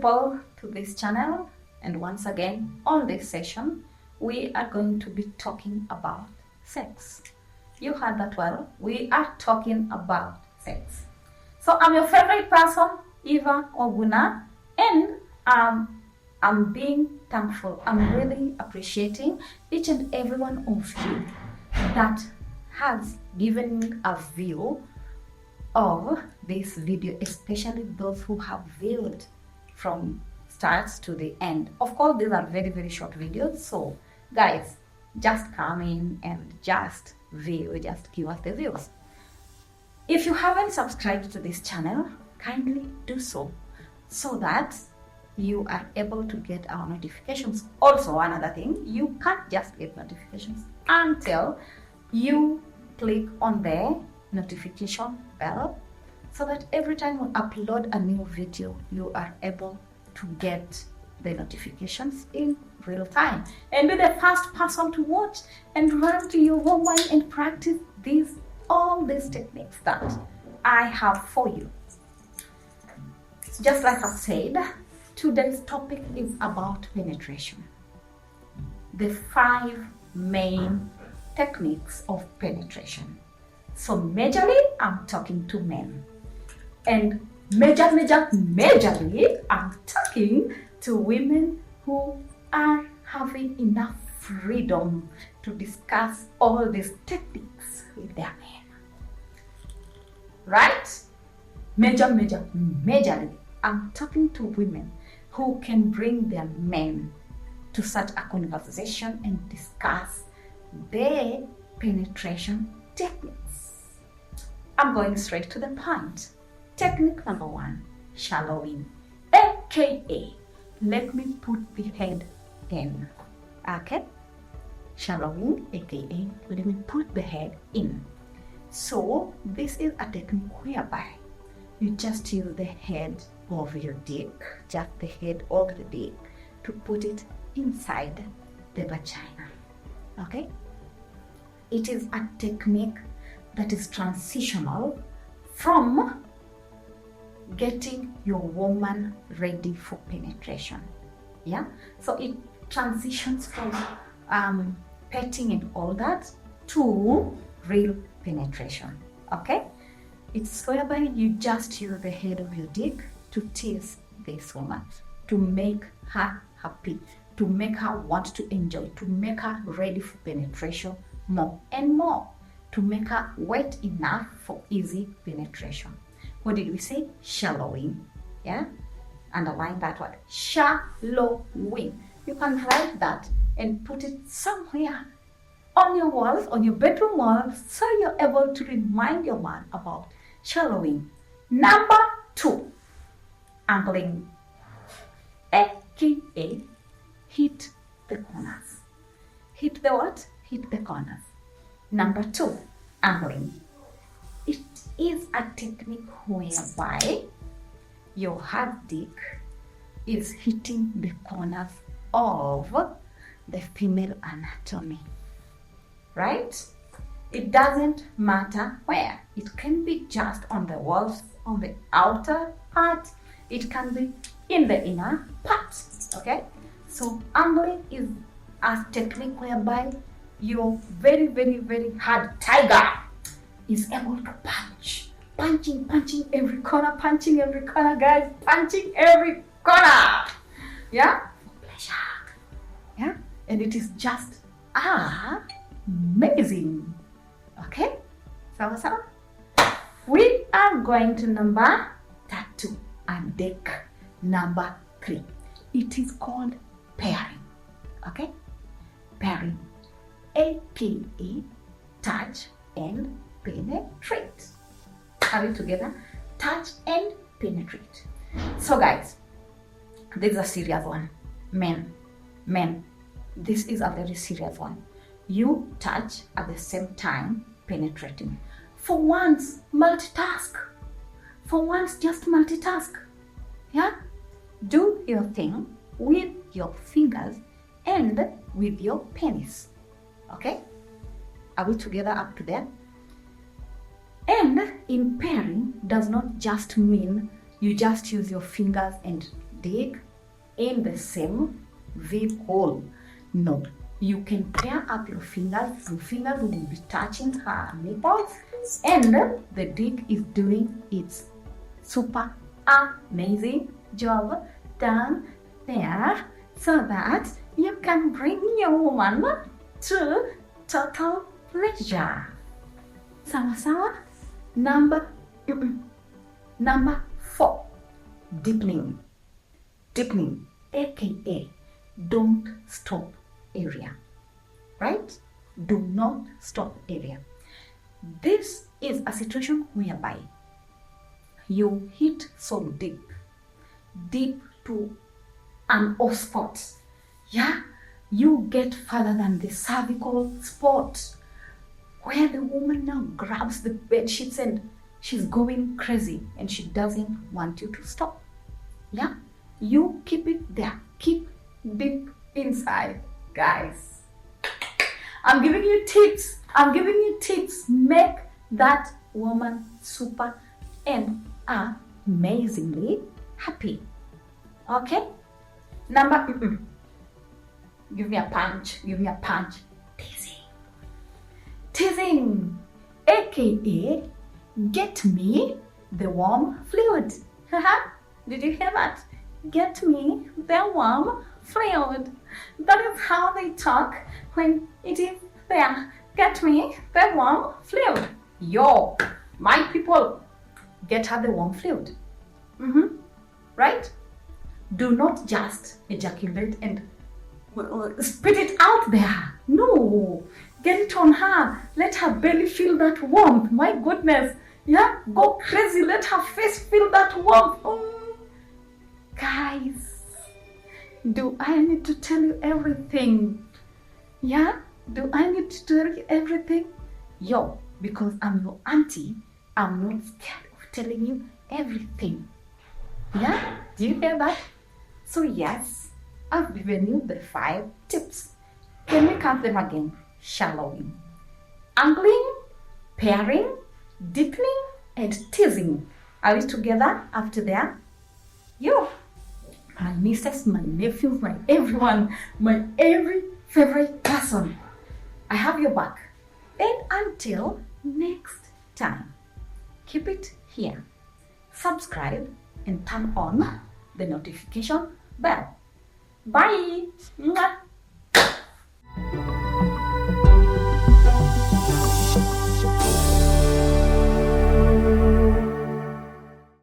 people to this channel, and once again on this session we are going to be talking about sex. You heard that well. We are talking about sex. So I'm your favorite person, Eva Oguna, and I'm being thankful. I'm really appreciating each and every one of you that has given me a view of this video, especially those who have viewed from starts to the end. Of course, these are very, very short videos, so guys, just come in and just view, just give us the views. If you haven't subscribed to this channel, kindly do so that you are able to get our notifications. Also, another thing, you can't just get notifications until you click on the notification bell, so that every time we upload a new video, you are able to get the notifications in real time and be the first person to watch and run to your woman and practice all these techniques that I have for you. Just like I've said, today's topic is about penetration. The 5 main techniques of penetration. So majorly, I'm talking to men. And majorly, I'm talking to women who are having enough freedom to discuss all these techniques with their men. Right? Majorly, I'm talking to women who can bring their men to such a conversation and discuss their penetration techniques. I'm going straight to the point. Technique number 1, shallowing, aka let me put the head in. Okay? Shallowing, aka let me put the head in. So this is a technique whereby you just use the head of your dick, just the head of the dick, to put it inside the vagina. Okay? It is a technique that is transitional from getting your woman ready for penetration. Yeah, so it transitions from petting and all that to real penetration. Okay, it's whereby you just use the head of your dick to tease this woman, to make her happy, to make her want to enjoy, to make her ready for penetration more and more, to make her wet enough for easy penetration. What did we say? Shallowing. Yeah? Underline that word. Shallowing. You can write that and put it somewhere on your walls, on your bedroom walls, so you're able to remind your man about shallowing. Number 2, angling, aka hit the corners. Hit the what? Hit the corners. Number 2, angling. It is a technique whereby your hard dick is hitting the corners of the female anatomy. Right? It doesn't matter where. It can be just on the walls, on the outer part. It can be in the inner part. Okay? So angling is a technique whereby your very, very, very hard tiger is able to punching every corner, guys, punching every corner. Yeah, for pleasure. Yeah, and it is just amazing. Okay, so we are going to number 2 and deck number 3. It is called pairing. Okay, pairing, aka touch and penetrate. Are we together? Touch and penetrate. So guys, this is a serious one. Men, this is a very serious one. You touch at the same time penetrating. For once, multitask. For once, just multitask. Yeah? Do your thing with your fingers and with your penis. Okay? Are we together up to there? And in pairing does not just mean you just use your fingers and dick in the same V hole. No, you can pair up your fingers. Your fingers will be touching her nipples, and the dick is doing its super amazing job down there, so that you can bring your woman to total pleasure. Sawa sawa. Number 4, deepening, aka don't stop area, right? Do not stop area. This is a situation whereby you hit so deep to an O spot. Yeah, you get further than the cervical spot, where the woman now grabs the bed sheets and she's going crazy and she doesn't want you to stop. Yeah, you keep it there. Keep deep inside, guys. I'm giving you tips. Make that woman super and amazingly happy. Okay? Number, give me a punch. Teasing, aka get me the warm fluid. Did you hear that? Get me the warm fluid. That is how they talk when it is there. Get me the warm fluid. Yo, my people, get her the warm fluid. Right? Do not just ejaculate and spit it out there. No, get it on her. Let her belly feel that warmth. My goodness. Yeah, go crazy. Let her face feel that warmth. Guys, do I need to tell you everything? Yeah, do I need to tell you everything? Yo, because I'm your auntie, I'm not scared of telling you everything. Yeah, do you hear that? So yes, I've given you the 5 tips. Can we count them again? Shallowing, angling, pairing, deepening, and teasing. Are we together after that? Yo, my nieces, my nephews, my everyone, my every favorite person. I have your back. And until next time, keep it here. Subscribe and turn on the notification bell. Bye. Mwah.